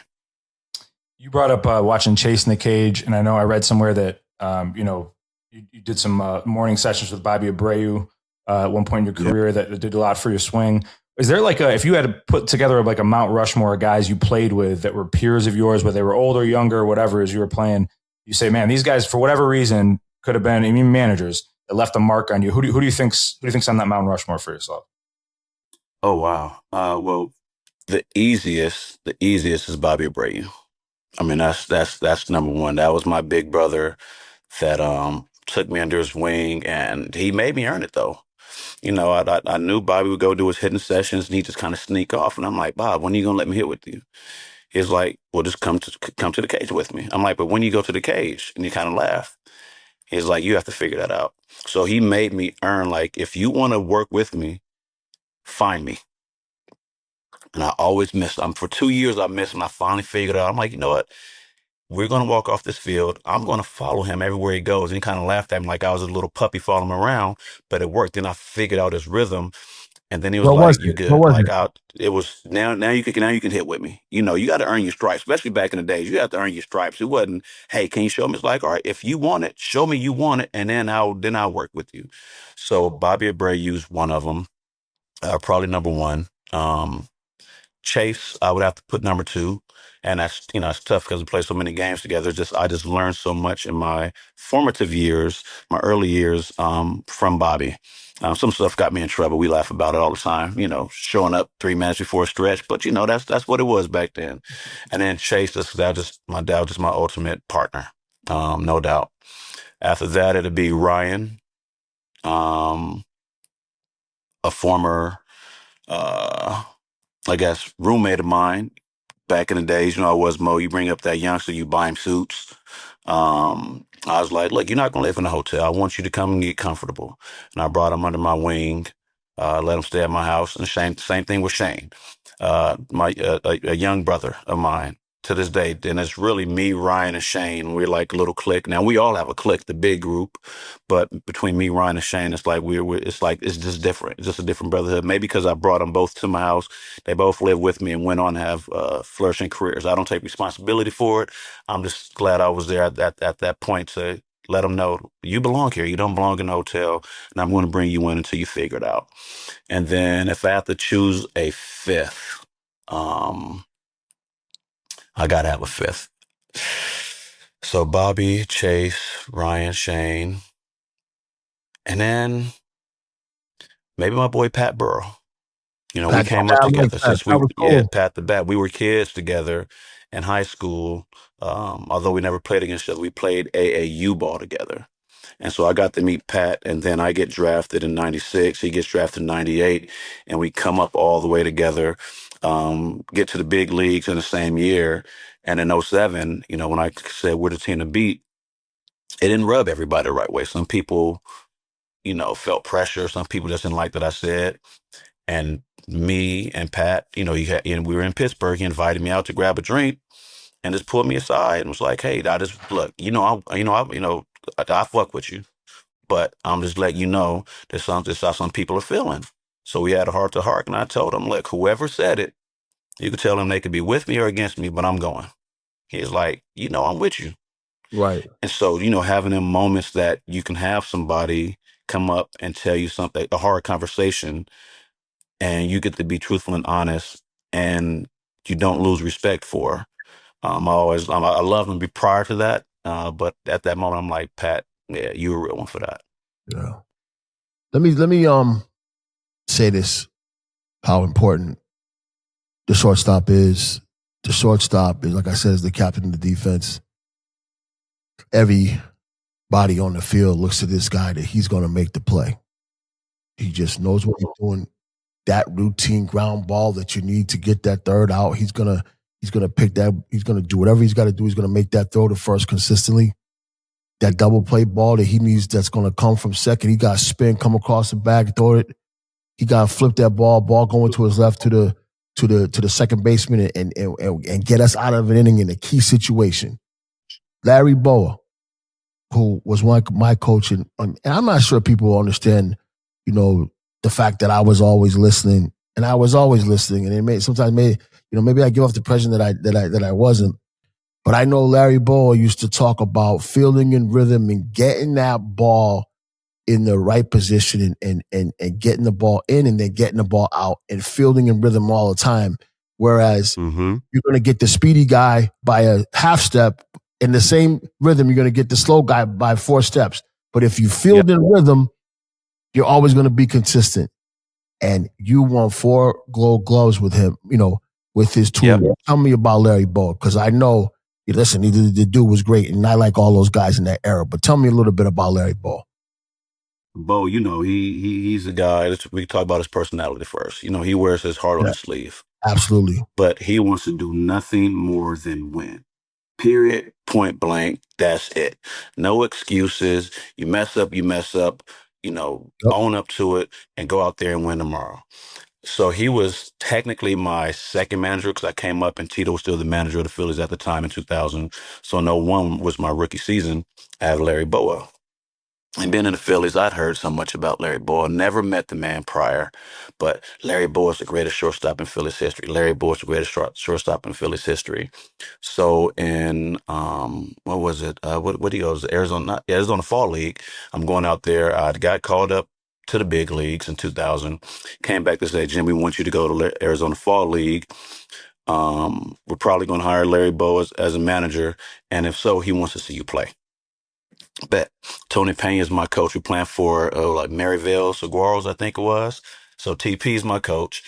You brought up watching Chase in the Cage, and I know I read somewhere that you did some morning sessions with Bobby Abreu at one point in your career that did a lot for your swing. Is there if you had to put together like a Mount Rushmore of guys you played with that were peers of yours, whether they were older, younger, whatever, as you were playing, you say, man, these guys for whatever reason could have been even managers that left a mark on you. Who do you think's on that Mount Rushmore for yourself? Oh wow. Well, the easiest is Bobby Abreu. I mean, that's number one. That was my big brother that took me under his wing, and he made me earn it though. I knew Bobby would go do his hitting sessions, and he just kind of sneak off, and I'm like, Bob, when are you gonna let me hit with you? He's like, well, just come to the cage with me. I'm like, but when you go to the cage, and you kind of laugh. He's like, you have to figure that out. So he made me earn, like, if you want to work with me, find me. And I always missed. For 2 years I missed, and I finally figured out. I'm like, you know what? We're gonna walk off this field. I'm gonna follow him everywhere he goes. And he kind of laughed at me like I was a little puppy following him around, but it worked. Then I figured out his rhythm, and then he was What was like, "You it? What good?" was Like it? it was now you can hit with me. You got to earn your stripes, especially back in the days. You have to earn your stripes. It wasn't, hey, can you show me? It's like, all right, if you want it, show me you want it, and then I'll work with you. So Bobby Abreu's one of them, probably number one. Chase, I would have to put number two. And that's, it's tough because we play so many games together. I just learned so much in my formative years, my early years, from Bobby. Some stuff got me in trouble. We laugh about it all the time, showing up 3 minutes before a stretch. But, that's what it was back then. And then Chase, my dad was just my ultimate partner, no doubt. After that, it'd be Ryan, a former, I guess, roommate of mine. Back in the days, I was Mo. You bring up that youngster, you buy him suits. I was like, look, you're not gonna live in a hotel. I want you to come and get comfortable. And I brought him under my wing. Let him stay at my house. And same thing with Shane, a young brother of mine to this day. And it's really me, Ryan, and Shane. We're like a little clique. Now we all have a clique, the big group, but between me, Ryan, and Shane, it's like it's just different. It's just a different brotherhood. Maybe because I brought them both to my house. They both live with me and went on to have flourishing careers. I don't take responsibility for it. I'm just glad I was there at that point to let them know you belong here. You don't belong in a hotel, and I'm going to bring you in until you figure it out. And then if I have to choose a fifth, I gotta have a fifth. So Bobby, Chase, Ryan, Shane, and then maybe my boy Pat Burrow. We Pat, came up I like together that. since That was cool. Pat the Bat. We were kids together in high school. Although we never played against each other, we played AAU ball together. And so I got to meet Pat, and then I get drafted in 96. He gets drafted in 98, and we come up all the way together, get to the big leagues in the same year. And in '07, when I said we're the team to beat, it didn't rub everybody the right way. Some people, felt pressure. Some people just didn't like that I said. And me and Pat, and we were in Pittsburgh. He invited me out to grab a drink and just pulled me aside and was like, "Hey, I just look, I fuck with you. But I'm just letting you know there's how some people are feeling." So we had a heart to heart, and I told him, look, whoever said it, you could tell them they could be with me or against me, but I'm going. He's like, I'm with you. Right. And so, having them moments that you can have somebody come up and tell you something, a hard conversation, and you get to be truthful and honest, and you don't lose respect for. I love them prior to that, but at that moment, I'm like, Pat, yeah, you a real one for that. Yeah. Let me say this: how important the shortstop is. The shortstop is, like I said, is the captain of the defense. Everybody on the field looks to this guy that he's going to make the play. He just knows what he's doing. That routine ground ball that you need to get that third out, he's gonna pick that. He's gonna do whatever he's got to do. He's gonna make that throw to first consistently. That double play ball that he needs, that's gonna come from second. He got spin, come across the bag, throw it. He got to flip that ball going to his left to the second baseman and get us out of an inning in a key situation. Larry Boa, who was my coach, and I'm not sure people understand, the fact that I was always listening, and it sometimes maybe I give off the impression that I wasn't, but I know Larry Boa used to talk about fielding in rhythm and getting that ball in the right position and getting the ball in and then getting the ball out and fielding in rhythm all the time. Whereas you're going to get the speedy guy by a half step in the same rhythm, you're going to get the slow guy by 4 steps. But if you field in rhythm, you're always going to be consistent. And you won 4 gold gloves with him, with his tool. Yep. Tell me about Larry Boa, because I know, listen, the dude was great, and I like all those guys in that era. But tell me a little bit about Larry Boa. Bo, he's a guy. We can talk about his personality first. He wears his heart on his sleeve. Absolutely. But he wants to do nothing more than win. Period. Point blank. That's it. No excuses. You mess up, own up to it and go out there and win tomorrow. So he was technically my second manager because I came up and Tito was still the manager of the Phillies at the time in 2000. So no one was my rookie season. I had Larry Boa. And being in the Phillies, I'd heard so much about Larry Bowa. Never met the man prior, but Larry Bowa is the greatest shortstop in Phillies history. Larry Bowa is the greatest shortstop in Phillies history. So in what was it? What he goes Arizona Fall League. I'm going out there. I got called up to the big leagues in 2000. Came back to say, Jim, we want you to go to Arizona Fall League. We're probably going to hire Larry Bowa as a manager, and if so, he wants to see you play. Bet. Tony Pena is my coach. We're playing for like Maryville Saguaros, I think it was. So TP is my coach.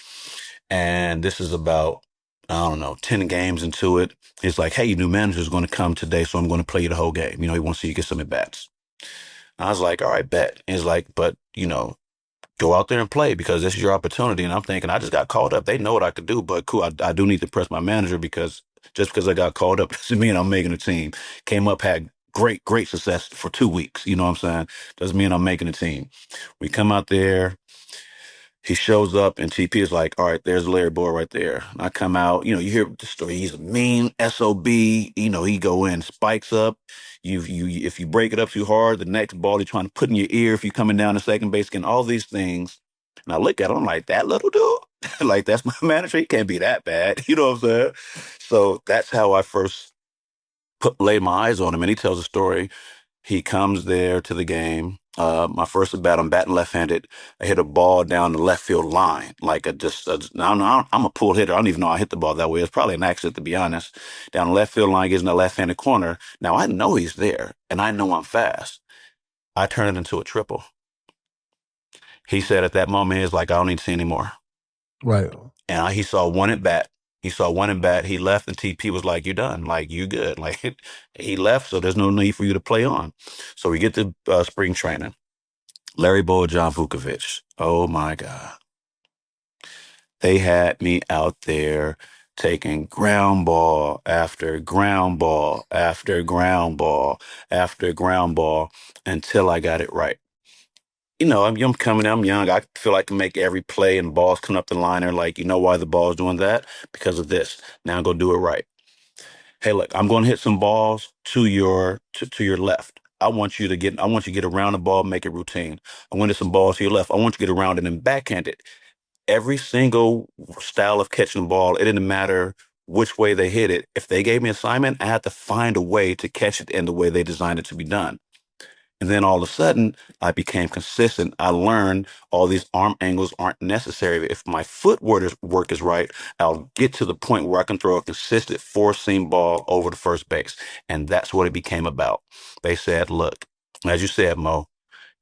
And this is about, I don't know, 10 games into it. It's like, hey, your new manager is going to come today, so I'm going to play you the whole game. He wants to see you get some at-bats. I was like, all right, bet. And he's like, but, go out there and play because this is your opportunity. And I'm thinking, I just got called up. They know what I could do, but cool, I do need to press my manager because just because I got called up doesn't mean I'm making the team. Came up, had great success for 2 weeks. You know what I'm saying? Doesn't mean I'm making the team. We come out there. He shows up and TP is like, all right, there's Larry Boy right there. And I come out, you hear the story. He's a mean SOB. He go in, spikes up. If you break it up too hard, the next ball he's trying to put in your ear if you're coming down to second base, and all these things. And I look at him, I'm like, that little dude? Like, that's my manager? He can't be that bad. You know what I'm saying? So that's how I first laid my eyes on him. And he tells a story. He comes there to the game. My first at bat, I'm batting left-handed. I hit a ball down the left field line. Like I'm a pull hitter. I don't even know I hit the ball that way. It's probably an accident, to be honest. Down the left field line, gets in the left-handed corner. Now I know he's there, and I know I'm fast. I turn it into a triple. He said at that moment, he's like, I don't need to see anymore. Right. And he saw one at bat. He saw one at bat. He left, and TP was like, "You're done. Like, you good." Like, he left, so there's no need for you to play on. So we get to spring training. Larry Boy, John Vukovic. Oh my God. They had me out there taking ground ball after ground ball after ground ball after ground ball until I got it right. I'm coming, I'm young. I feel I can make every play, and balls coming up the line are like, you know why the ball's doing that? Because of this. Now go do it right. Hey, look, I'm going to hit some balls to your left. I want you to get around the ball, make it routine. I want to hit some balls to your left. I want you to get around it and backhand it. Every single style of catching the ball, it didn't matter which way they hit it. If they gave me an assignment, I had to find a way to catch it in the way they designed it to be done. And then all of a sudden, I became consistent. I learned all these arm angles aren't necessary. If my footwork is right, I'll get to the point where I can throw a consistent four-seam ball over the first base. And that's what it became about. They said, look, as you said, Mo,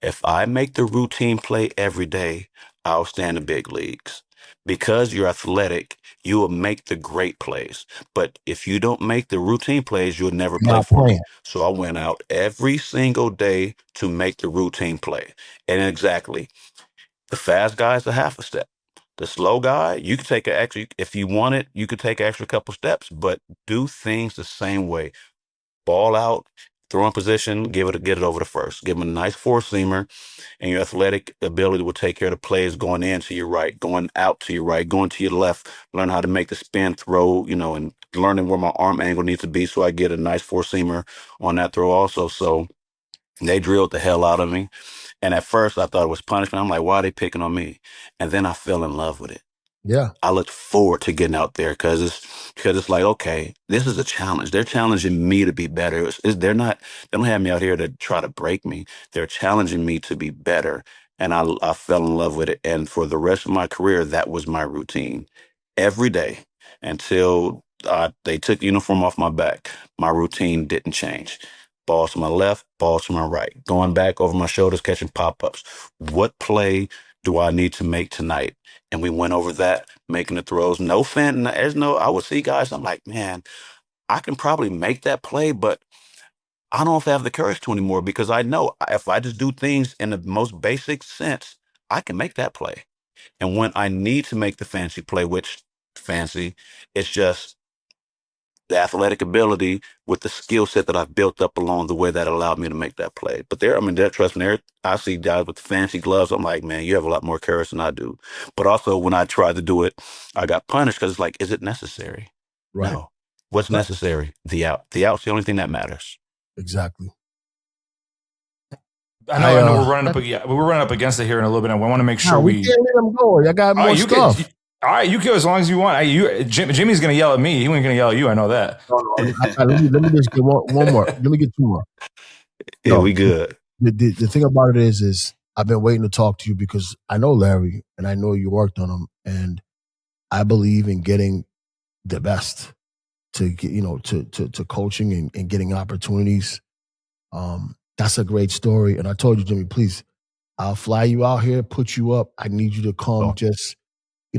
if I make the routine play every day, I'll stand in big leagues. Because you're athletic, you will make the great plays. But if you don't make the routine plays, you'll never play Not for me. playing. So I went out every single day to make the routine play. And exactly, the fast guy is a half a step. The slow guy, you could take if you want it, you could take an extra couple steps, but do things the same way. Ball out, throw in position, get it over the first. Give him a nice four-seamer, and your athletic ability will take care of the plays going in to your right, going out to your right, going to your left. Learn how to make the spin throw, and learning where my arm angle needs to be so I get a nice four-seamer on that throw also. So they drilled the hell out of me. And at first I thought it was punishment. I'm like, why are they picking on me? And then I fell in love with it. Yeah. I look forward to getting out there because it's like, okay, this is a challenge. They're challenging me to be better. They don't have me out here to try to break me. They're challenging me to be better. And I fell in love with it. And for the rest of my career, that was my routine every day until they took the uniform off my back. My routine didn't change. Balls to my left, balls to my right, going back over my shoulders, catching pop-ups. What play do I need to make tonight? And we went over that, making the throws. I would see guys, I'm like, man, I can probably make that play, but I don't know if I have the courage to anymore because I know if I just do things in the most basic sense, I can make that play. And when I need to make the fancy play, which fancy, it's just the athletic ability with the skill set that I've built up along the way that allowed me to make that play. But trust me, I see guys with fancy gloves. I'm like, man, you have a lot more courage than I do. But also when I tried to do it, I got punished because it's like, is it necessary? Right. No. What's Right. necessary? The out. The out's the only thing that matters. Exactly. I know we're running up against it here in a little bit. And we want to make sure we can't let them go. I got more stuff. All right, you go as long as you want. Jimmy's going to yell at me. He ain't going to yell at you. I know that. Let me just get one more. Let me get two more. Yeah, we good. The thing about it is I've been waiting to talk to you because I know Larry and I know you worked on him, and I believe in getting the best to get, to coaching and getting opportunities. That's a great story. And I told you, Jimmy, please, I'll fly you out here, put you up. I need you to come.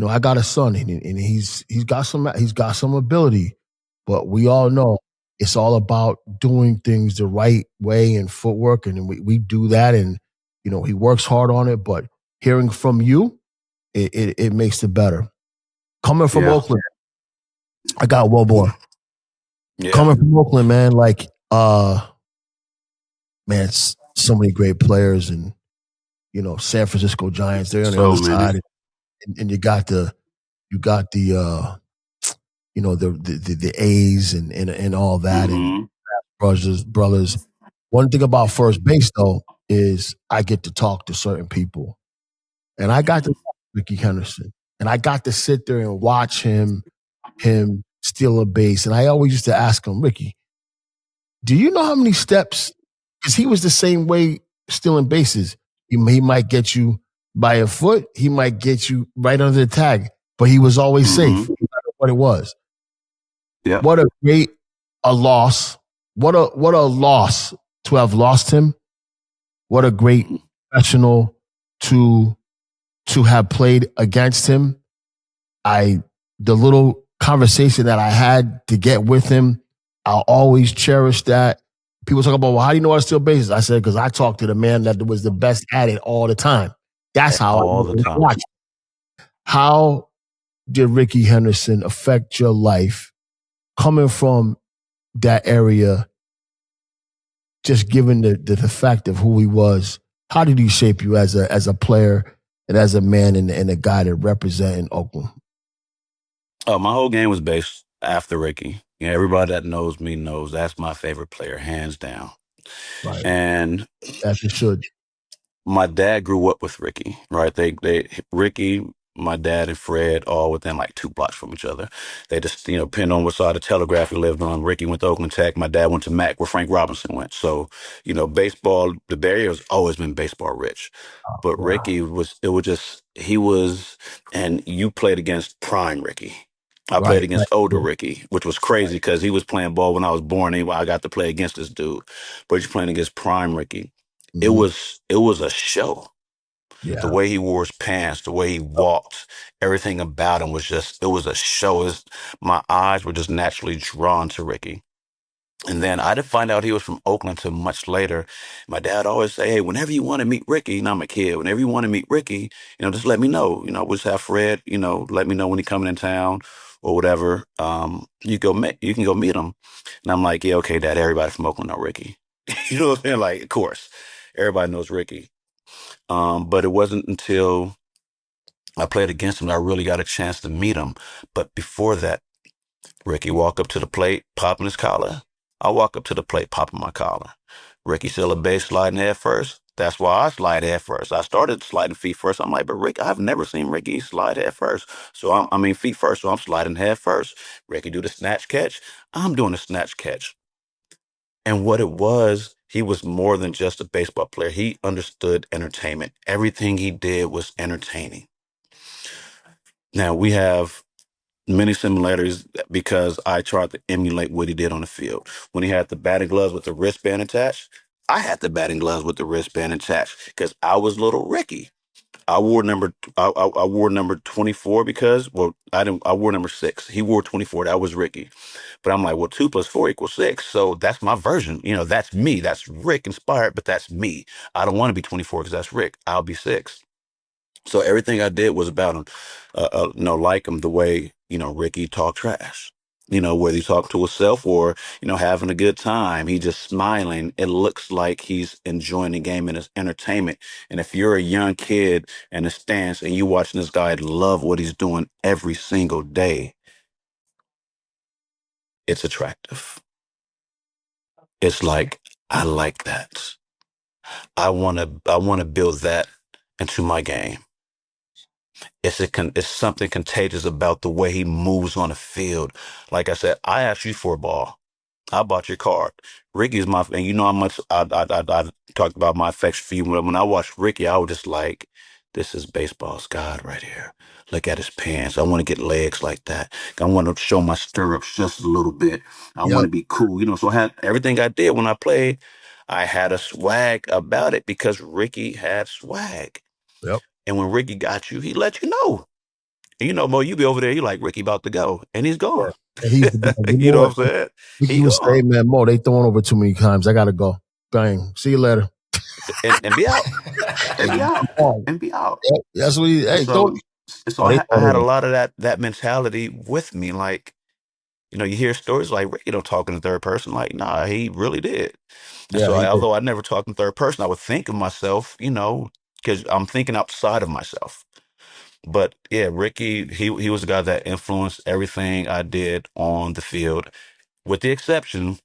I got a son and he's got some ability, but we all know it's all about doing things the right way and footwork. And we do that. And, he works hard on it, but hearing from you, it makes it better. Coming from Oakland, I got one more. Yeah. Coming from Oakland, man, so many great players and, San Francisco Giants, they're on the other side. and you got the the A's and all that and Mm-hmm. brothers. One thing about first base though is I get to talk to certain people, and I got to talk to Ricky Henderson, and I got to sit there and watch him steal a base, and I always used to ask him, Ricky, do you know how many steps? Because he was the same way stealing bases. He might get you by a foot, he might get you right under the tag, but he was always safe, Mm-hmm. no matter what it was. Yep. What a great a loss. What a loss to have lost him. What a great professional to to have played against him. I the little conversation that I had to get with him, I'll always cherish that. People talk about, well, how do you know how to steal bases? I said, because I talked to the man that was the best at it all the time. That's how I All the time. watch. How did Ricky Henderson affect your life coming from that area, just given the fact of who he was? How did he shape you as a player and as a man and a guy that represented Oakland? Oh, my whole game was based after Ricky. Yeah, everybody that knows me knows that's my favorite player, hands down. Right. And As it should. my dad grew up with Ricky, right? Ricky, my dad and Fred all within like 2 blocks from each other. They just, depending on what side of Telegraph he lived on. Ricky went to Oakland Tech. My dad went to Mac, where Frank Robinson went. So, baseball, the Bay Area has always been baseball rich. But Wow. Ricky he was, and you played against prime Ricky. I played Right. against older Ricky, which was crazy because he was playing ball when I was born. Anyway, I got to play against this dude, but he's playing against prime Ricky. It Mm-hmm. was a show. The Yeah. way he wore his pants, the way he walked, everything about him was just, it was a show. My eyes were just naturally drawn to Ricky. And then I didn't find out he was from Oakland until much later. My dad always say, hey, whenever you want to meet Ricky, and I'm a kid, whenever you want to meet Ricky, just let me know. We'll just have Fred, let me know when he's coming in town or whatever. You can go meet him. And I'm like, yeah, okay, Dad, everybody from Oakland know Ricky. You know what I'm saying? Like, of course, everybody knows Ricky. But it wasn't until I played against him that I really got a chance to meet him. But before that, Ricky walk up to the plate, popping his collar. I walk up to the plate, popping my collar. Ricky still a base sliding head first. That's why I slide head first. I started sliding feet first. I'm like, but Rick, I've never seen Ricky slide head first. So I mean feet first. So I'm sliding head first. Ricky do the snatch catch. I'm doing the snatch catch. And what it was, he was more than just a baseball player. He understood entertainment. Everything he did was entertaining. Now we have many similarities because I tried to emulate what he did on the field. When he had the batting gloves with the wristband attached, I had the batting gloves with the wristband attached because I was little Ricky. I wore number 24 because, well, I wore number 6. He wore 24. That was Ricky. But I'm like, well, 2 plus 4 equals 6. So that's my version. That's me. That's Rick inspired, but that's me. I don't want to be 24 because that's Rick. I'll be 6. So everything I did was about him, like him the way, Ricky talked trash. Whether he talked to himself or, having a good time, he just smiling. It looks like he's enjoying the game and it's entertainment. And if you're a young kid in the stands and you watching this guy love what he's doing every single day, it's attractive. It's like, I like that. I want to build that into my game. It's something contagious about the way he moves on the field. Like I said, I asked you for a ball. I bought your card. Ricky's and you know how much I talked about my affection for you. When I watched Ricky, I was just like, this is baseball's God right here. Look at his pants. I want to get legs like that. I want to show my stirrups just a little bit. I want Yep. to be cool. So I had everything I did when I played. I had a swag about it because Ricky had swag. Yep. And when Ricky got you, he let you know. And Mo, you be over there, you like Ricky about to go, and he's Yeah. gone. And he's the guy. You You know know what? what I'm saying? Ricky He was gone. saying, man, Mo, they throwing over too many times. I gotta go. Bang. See you later. And be out. And be out. Oh, And be out. yep. That's what he And hey, don't so oh, they I throwing had a over. lot of that mentality with me. Like, you hear stories like Ricky don't talk in the third person. Like, nah, he really did. And Yeah, so he did. although I never talked in third person, I would think of myself, because I'm thinking outside of myself. But yeah, Ricky, he was the guy that influenced everything I did on the field, with the exception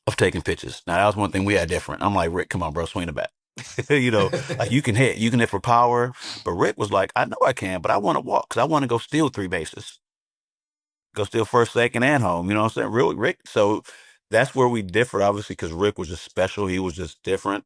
of taking pitches. Now that was one thing we had different. I'm like, Rick, come on, bro, swing the bat. Like you can hit for power. But Rick was like, I know I can, but I want to walk because I want to go steal 3 bases, go steal first, second, and home. You know what I'm saying? Really, Rick. So that's where we differed, obviously, because Rick was just special. He was just different.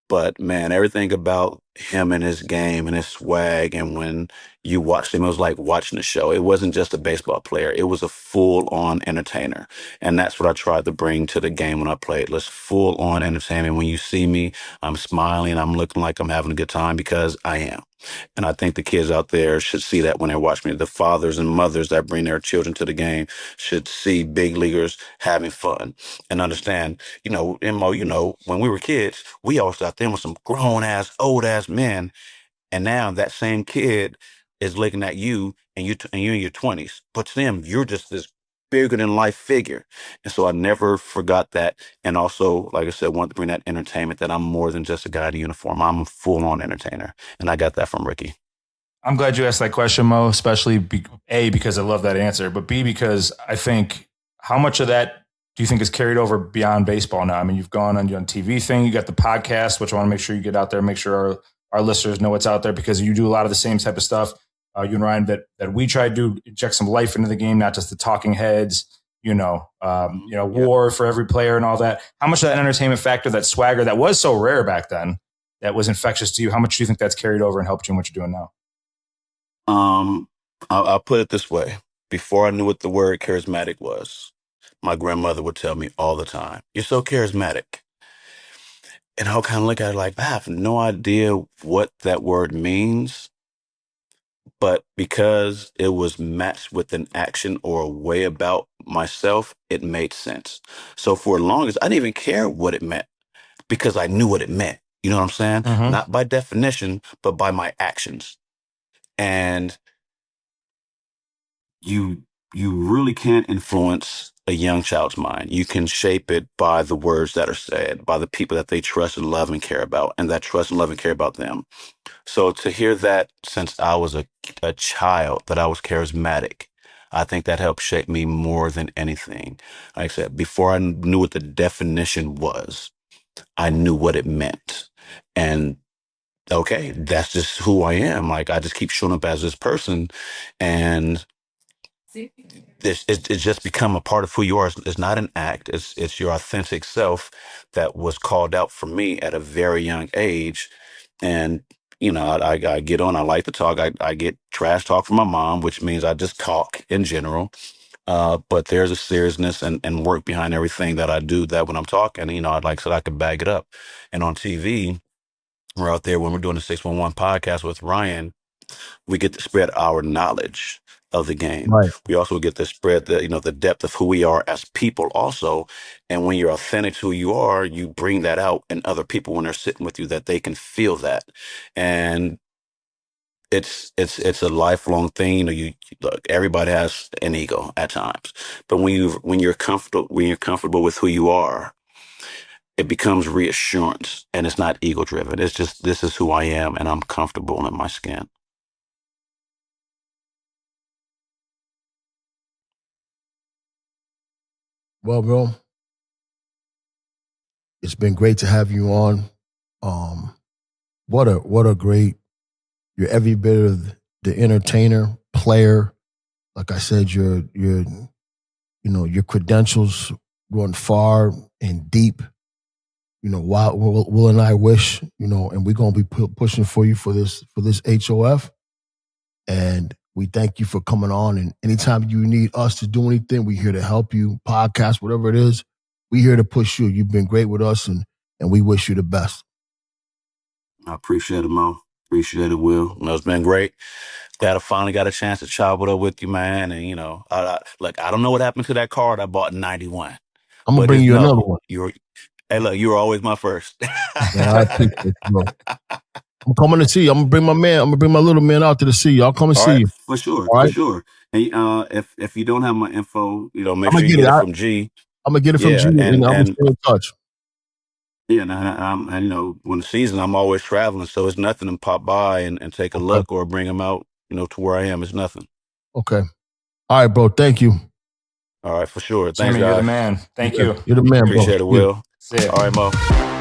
But man, everything about him and his game and his swag, and when you watched him, it was like watching a show. It wasn't just a baseball player; it was a full-on entertainer, and that's what I tried to bring to the game when I played. Let's full-on entertainment. When you see me, I'm smiling, I'm looking like I'm having a good time because I am. And I think the kids out there should see that when they watch me. The fathers and mothers that bring their children to the game should see big leaguers having fun and understand, Mo, when we were kids, we always thought them with some grown ass, old ass men. And now that same kid is looking at you and you're in your 20s. But to them, you're just this bigger than life figure. And so I never forgot that. And also, like I said, wanted to bring that entertainment, that I'm more than just a guy in a uniform. I'm a full on entertainer. And I got that from Ricky. I'm glad you asked that question, Mo, especially A, because I love that answer, but B, because I think how much of that do you think is carried over beyond baseball now? I mean, you've gone on your TV thing, you got the podcast, which I want to make sure you get out there, make sure our listeners know what's out there, because you do a lot of the same type of stuff, you and Ryan, that we try to do, inject some life into the game, not just the talking heads, war for every player and all that. How much of that entertainment factor, that swagger that was so rare back then, that was infectious to you, how much do you think that's carried over and helped you in what you're doing now? I'll put it this way. Before I knew what the word charismatic was, my grandmother would tell me all the time, "You're so charismatic." And I'll kind of look at it like, I have no idea what that word means. But because it was matched with an action or a way about myself, it made sense. So for the longest, I didn't even care what it meant because I knew what it meant. You know what I'm saying? Mm-hmm. Not by definition, but by my actions. And you really can't influence a young child's mind. You can shape it by the words that are said, by the people that they trust and love and care about, and that trust and love and care about them. So to hear that since I was a child, that I was charismatic, I think that helped shape me more than anything. Like I said, before I knew what the definition was, I knew what it meant. And okay, that's just who I am. Like I just keep showing up as this person, and it's just become a part of who you are. It's not an act. It's your authentic self that was called out for me at a very young age. And I get on. I like to talk. I get trash talk from my mom, which means I just talk in general. But there's a seriousness and work behind everything that I do. That when I'm talking, I'd like so that I can bag it up. And on TV, we're out there when we're doing the 611 podcast with Ryan, we get to spread our knowledge of the game. Right. We also get to spread the depth of who we are as people also. And when you're authentic to who you are, you bring that out in other people when they're sitting with you, that they can feel that. And it's a lifelong thing. You look, everybody has an ego at times, but when you're comfortable with who you are, it becomes reassurance, and it's not ego driven. It's just, this is who I am, and I'm comfortable in my skin. Well, bro, it's been great to have you on. What a great, you're every bit of the entertainer, player. Like I said, your credentials run far and deep. Will and I wish, and we're gonna be pushing for you for this HOF. And we thank you for coming on. And anytime you need us to do anything, we're here to help you, podcast, whatever it is. We're here to push you. You've been great with us, and we wish you the best. I appreciate it, Mo. Appreciate it, Will. It's been great. Glad I finally got a chance to chop it up with you, man. And I don't know what happened to that card I bought in '91. I'm gonna But bring just you know another one. you were always my first. Man, I appreciate you, bro. I'm coming to see you. I'm gonna bring my man. I'm gonna bring my little man out there to see you. I'll come and All see right, you. for sure, All for right. sure. And if you don't have my info, make I'm gonna sure you get get it. it from G. I'm gonna get it from Yeah, G, and I'm gonna and stay in touch. yeah, and when the season, I'm always traveling, so it's nothing to pop by and take a Okay. look or bring them out to where I am is nothing. Okay. All right, bro. Thank you. All right, for sure. Thanks, Jimmy, you're the guys. man. Thank you. You're the man, bro. Appreciate it, Yeah. Will. See ya. All right, Mo.